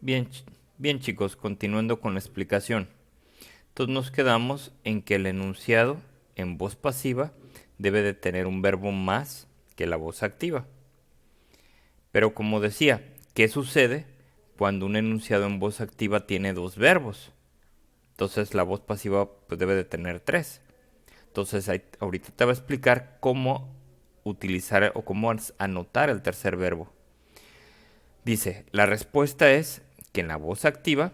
Bien, bien chicos, continuando con la explicación. Entonces nos quedamos en que el enunciado en voz pasiva debe de tener un verbo más que la voz activa. Pero como decía, ¿qué sucede cuando un enunciado en voz activa tiene dos verbos? Entonces la voz pasiva pues, debe de tener tres. Entonces ahorita te voy a explicar cómo utilizar o cómo anotar el tercer verbo. Dice, la respuesta es que en la voz activa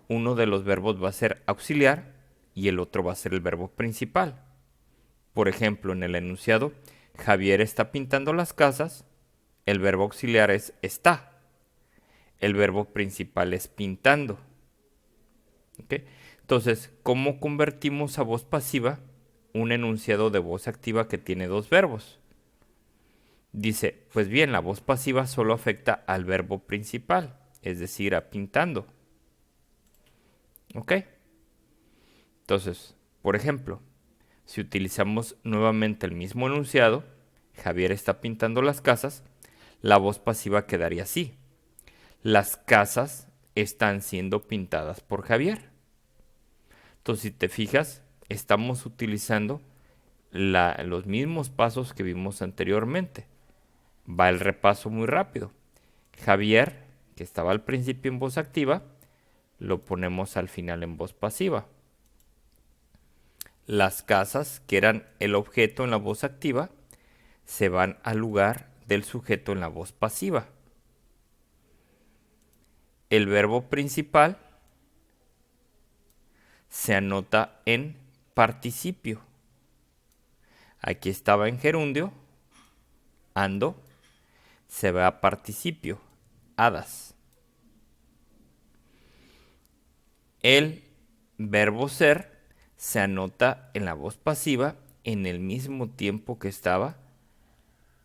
uno de los verbos va a ser auxiliar y el otro va a ser el verbo principal. Por ejemplo, en el enunciado, Javier está pintando las casas, el verbo auxiliar es está, el verbo principal es pintando. ¿Okay? Entonces, ¿cómo convertimos a voz pasiva un enunciado de voz activa que tiene dos verbos? Dice, pues bien, la voz pasiva solo afecta al verbo principal, es decir, a pintando. ¿Ok? Entonces, por ejemplo, si utilizamos nuevamente el mismo enunciado, Javier está pintando las casas, la voz pasiva quedaría así. Las casas están siendo pintadas por Javier. Entonces, si te fijas, estamos utilizando los mismos pasos que vimos anteriormente. Va el repaso muy rápido. Javier, que estaba al principio en voz activa, lo ponemos al final en voz pasiva. Las casas, que eran el objeto en la voz activa, se van al lugar del sujeto en la voz pasiva. El verbo principal se anota en participio. Aquí estaba en gerundio, ando, se va a participio, hadas. El verbo ser se anota en la voz pasiva en el mismo tiempo que estaba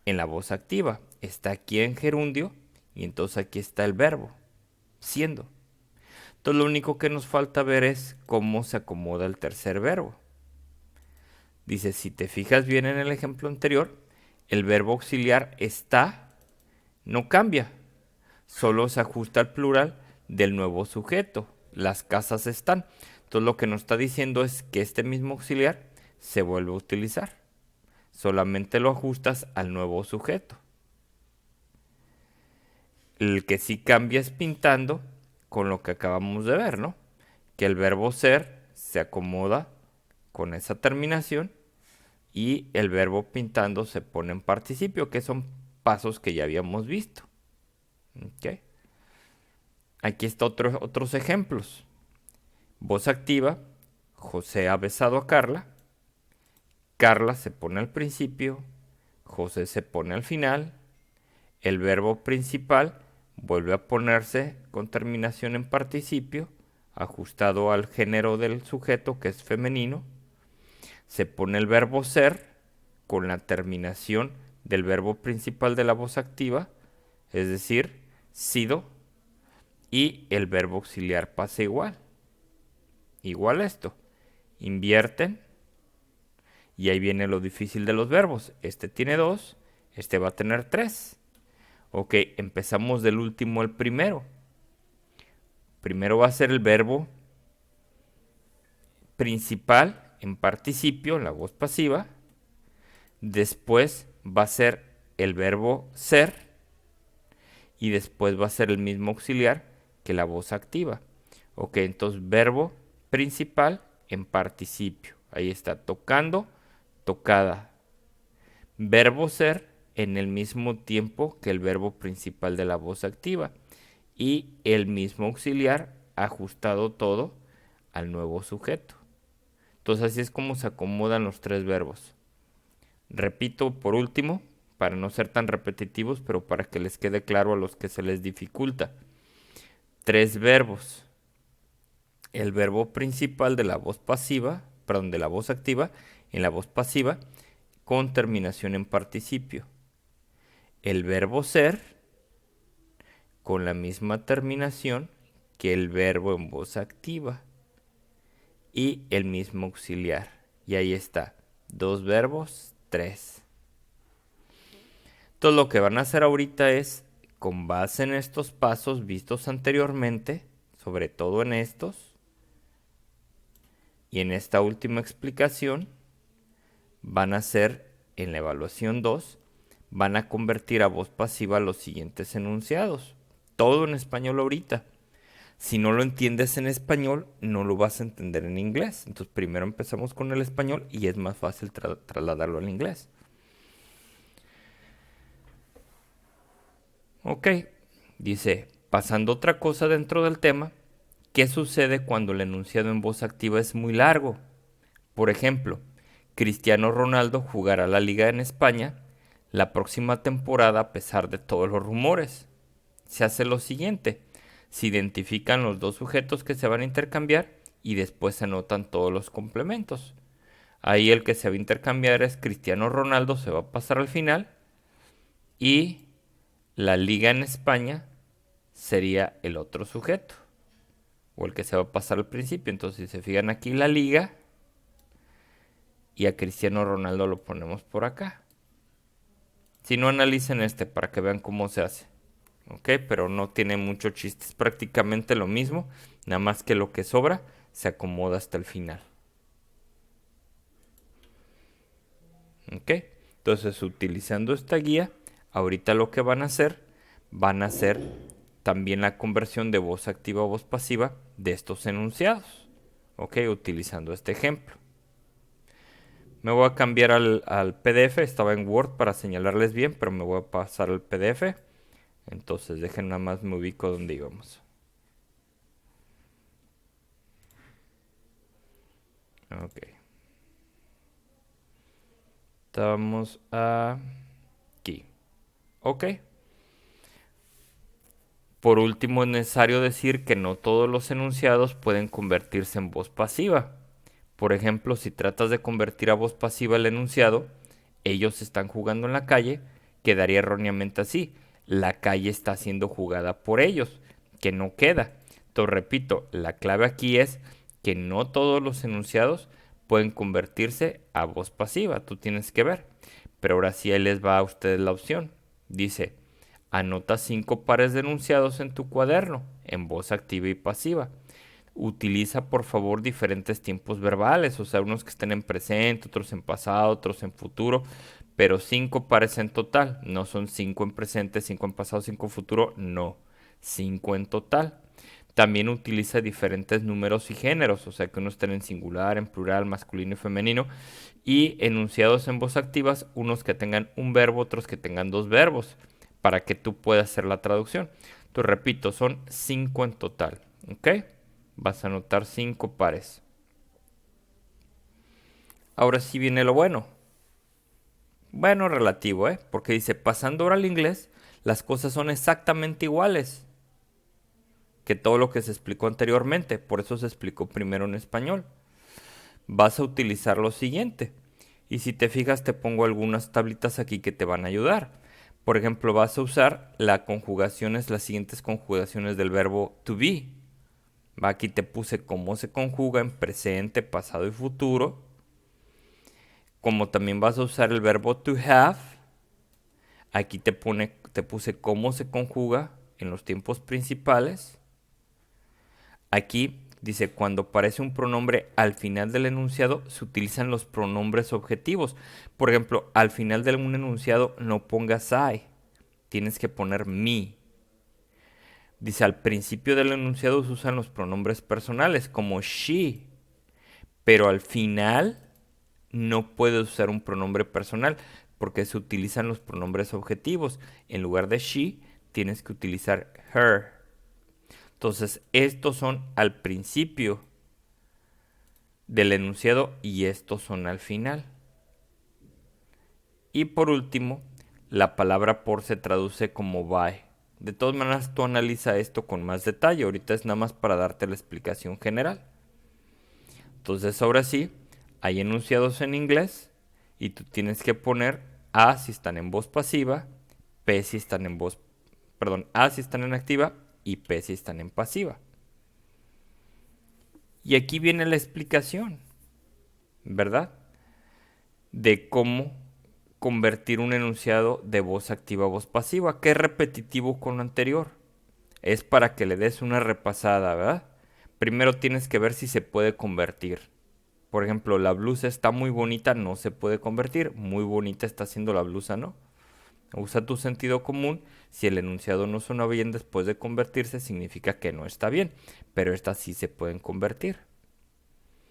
en la voz activa. Está aquí en gerundio y entonces aquí está el verbo, siendo. Entonces lo único que nos falta ver es cómo se acomoda el tercer verbo. Dice, si te fijas bien en el ejemplo anterior, el verbo auxiliar está, no cambia, solo se ajusta al plural del nuevo sujeto. Las casas están. Entonces lo que nos está diciendo es que este mismo auxiliar se vuelve a utilizar. Solamente lo ajustas al nuevo sujeto. El que sí cambia es pintando, con lo que acabamos de ver, ¿no? Que el verbo ser se acomoda con esa terminación y el verbo pintando se pone en participio, que son pasos que ya habíamos visto. ¿Okay? Aquí están otros ejemplos. Voz activa, José ha besado a Carla, Carla se pone al principio, José se pone al final, el verbo principal vuelve a ponerse con terminación en participio, ajustado al género del sujeto que es femenino, se pone el verbo ser con la terminación del verbo principal de la voz activa, es decir, sido, y el verbo auxiliar pasa igual. Igual esto. Invierten, y ahí viene lo difícil de los verbos. Este tiene dos, este va a tener tres. Ok, empezamos del último al primero. Primero va a ser el verbo principal en participio, en la voz pasiva. Después va a ser el verbo ser. Y después va a ser el mismo auxiliar que la voz activa. Ok, entonces verbo principal en participio. Ahí está, tocando, tocada. Verbo ser en el mismo tiempo que el verbo principal de la voz activa. Y el mismo auxiliar ajustado todo al nuevo sujeto. Entonces así es como se acomodan los tres verbos. Repito por último, para no ser tan repetitivos, pero para que les quede claro a los que se les dificulta. Tres verbos. El verbo principal de la voz pasiva, perdón, de la voz activa, en la voz pasiva, con terminación en participio. El verbo ser, con la misma terminación que el verbo en voz activa. Y el mismo auxiliar. Y ahí está. Dos verbos, tres. Entonces lo que van a hacer ahorita es con base en estos pasos vistos anteriormente, sobre todo en estos, y en esta última explicación, van a ser, en la evaluación 2, van a convertir a voz pasiva los siguientes enunciados. Todo en español ahorita. Si no lo entiendes en español, no lo vas a entender en inglés. Entonces primero empezamos con el español y es más fácil trasladarlo al inglés. Ok, dice, pasando otra cosa dentro del tema, ¿qué sucede cuando el enunciado en voz activa es muy largo? Por ejemplo, Cristiano Ronaldo jugará la liga en España la próxima temporada a pesar de todos los rumores. Se hace lo siguiente, se identifican los dos sujetos que se van a intercambiar y después se anotan todos los complementos. Ahí el que se va a intercambiar es Cristiano Ronaldo, se va a pasar al final y la liga en España sería el otro sujeto o el que se va a pasar al principio. Entonces si se fijan aquí la liga y a Cristiano Ronaldo lo ponemos por acá. Si no, analicen este para que vean cómo se hace. Ok, pero no tiene mucho chiste. Es prácticamente lo mismo, nada más que lo que sobra se acomoda hasta el final. Ok, entonces utilizando esta guía, ahorita lo que van a hacer también la conversión de voz activa a voz pasiva de estos enunciados. Ok, utilizando este ejemplo. Me voy a cambiar al PDF, estaba en Word para señalarles bien, pero me voy a pasar al PDF. Entonces dejen nada más me ubico donde íbamos. Ok. Estamos aquí. Ok. Por último, es necesario decir que no todos los enunciados pueden convertirse en voz pasiva. Por ejemplo, si tratas de convertir a voz pasiva el enunciado, ellos están jugando en la calle, quedaría erróneamente así. La calle está siendo jugada por ellos, que no queda. Entonces, repito, la clave aquí es que no todos los enunciados pueden convertirse a voz pasiva. Tú tienes que ver. Pero ahora sí ahí les va a ustedes la opción. Dice, anota 5 pares de enunciados en tu cuaderno, en voz activa y pasiva. Utiliza por favor diferentes tiempos verbales, o sea, unos que estén en presente, otros en pasado, otros en futuro, pero 5 pares en total. No son 5 en presente, 5 en pasado, 5 en futuro, no, 5 en total. También utiliza diferentes números y géneros, o sea que unos estén en singular, en plural, masculino y femenino, y enunciados en voz activas, unos que tengan un verbo, otros que tengan dos verbos, para que tú puedas hacer la traducción. Entonces, repito, son 5 en total, ¿ok? Vas a anotar 5 pares. Ahora sí viene lo bueno. Bueno, relativo, ¿eh? Porque dice, pasando ahora al inglés, las cosas son exactamente iguales que todo lo que se explicó anteriormente. Por eso se explicó primero en español. Vas a utilizar lo siguiente. Y si te fijas, te pongo algunas tablitas aquí que te van a ayudar. Por ejemplo, vas a usar las siguientes conjugaciones del verbo to be. Aquí te puse cómo se conjuga en presente, pasado y futuro. Como también vas a usar el verbo to have, aquí te puse cómo se conjuga en los tiempos principales. Aquí dice, cuando aparece un pronombre al final del enunciado, se utilizan los pronombres objetivos. Por ejemplo, al final de un enunciado no pongas I, tienes que poner me. Dice, al principio del enunciado se usan los pronombres personales, como she, pero al final no puedes usar un pronombre personal porque se utilizan los pronombres objetivos. En lugar de she, tienes que utilizar her. Entonces, estos son al principio del enunciado y estos son al final. Y por último, la palabra por se traduce como by. De todas maneras, tú analiza esto con más detalle. Ahorita es nada más para darte la explicación general. Entonces, ahora sí, hay enunciados en inglés y tú tienes que poner A si están en voz pasiva, P si están en voz, perdón, A si están en activa y P si están en pasiva. Y aquí viene la explicación, ¿verdad? De cómo convertir un enunciado de voz activa a voz pasiva, que es repetitivo con lo anterior. Es para que le des una repasada, ¿verdad? Primero tienes que ver si se puede convertir. Por ejemplo, la blusa está muy bonita, no se puede convertir. Muy bonita está siendo la blusa, ¿no? Usa tu sentido común. Si el enunciado no suena bien después de convertirse, significa que no está bien. Pero estas sí se pueden convertir.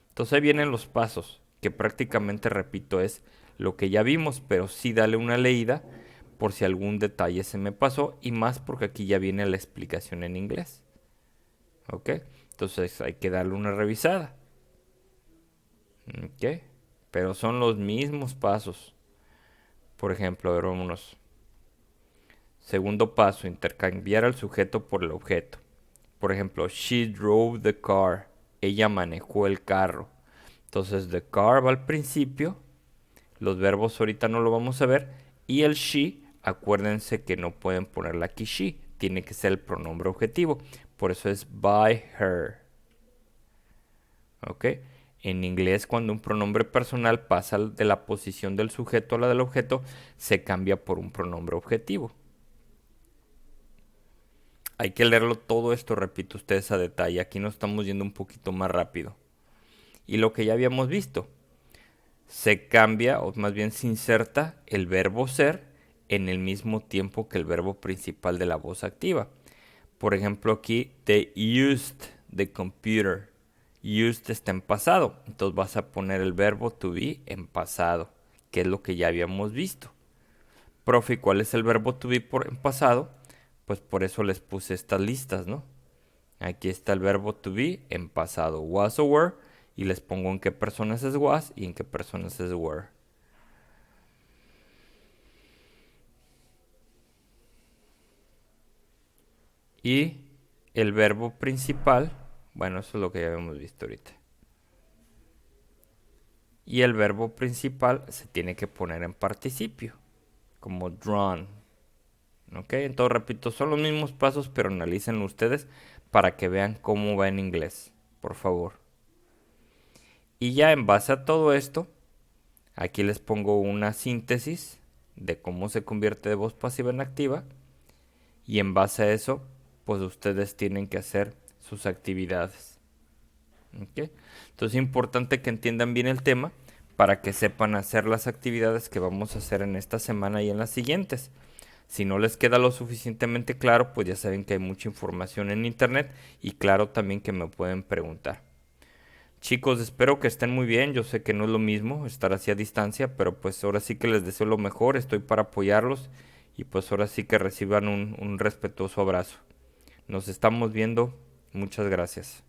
Entonces ahí vienen los pasos, que prácticamente, repito, es lo que ya vimos, pero sí dale una leída por si algún detalle se me pasó y más porque aquí ya viene la explicación en inglés. ¿Ok? Entonces hay que darle una revisada. ¿Ok? Pero son los mismos pasos. Por ejemplo, a ver, vámonos. Segundo paso, intercambiar al sujeto por el objeto. Por ejemplo, she drove the car. Ella manejó el carro. Entonces, the car va al principio. Los verbos ahorita no lo vamos a ver. Y el she, acuérdense que no pueden ponerle aquí she. Tiene que ser el pronombre objetivo. Por eso es by her. ¿Ok? En inglés, cuando un pronombre personal pasa de la posición del sujeto a la del objeto, se cambia por un pronombre objetivo. Hay que leerlo todo esto, repito ustedes a detalle. Aquí nos estamos yendo un poquito más rápido. Y lo que ya habíamos visto, se cambia, o más bien se inserta el verbo ser en el mismo tiempo que el verbo principal de la voz activa. Por ejemplo, aquí, they used the computer. Used está en pasado, entonces vas a poner el verbo to be en pasado, que es lo que ya habíamos visto. Profe, ¿cuál es el verbo to be en pasado? Pues por eso les puse estas listas, ¿no? Aquí está el verbo to be en pasado, was o were, y les pongo en qué personas es was y en qué personas es were. Y el verbo principal, bueno, eso es lo que ya habíamos visto ahorita. Y el verbo principal se tiene que poner en participio, como drawn. ¿Ok? Entonces, repito, son los mismos pasos, pero analícenlo ustedes para que vean cómo va en inglés, por favor. Y ya en base a todo esto, aquí les pongo una síntesis de cómo se convierte de voz pasiva en activa. Y en base a eso, pues ustedes tienen que hacer sus actividades. ¿Ok? Entonces es importante que entiendan bien el tema para que sepan hacer las actividades que vamos a hacer en esta semana y en las siguientes. Si no les queda lo suficientemente claro, pues ya saben que hay mucha información en internet y claro también que me pueden preguntar. Chicos, espero que estén muy bien. Yo sé que no es lo mismo estar así a distancia, pero pues ahora sí que les deseo lo mejor. Estoy para apoyarlos y pues ahora sí que reciban un respetuoso abrazo. Nos estamos viendo. Muchas gracias.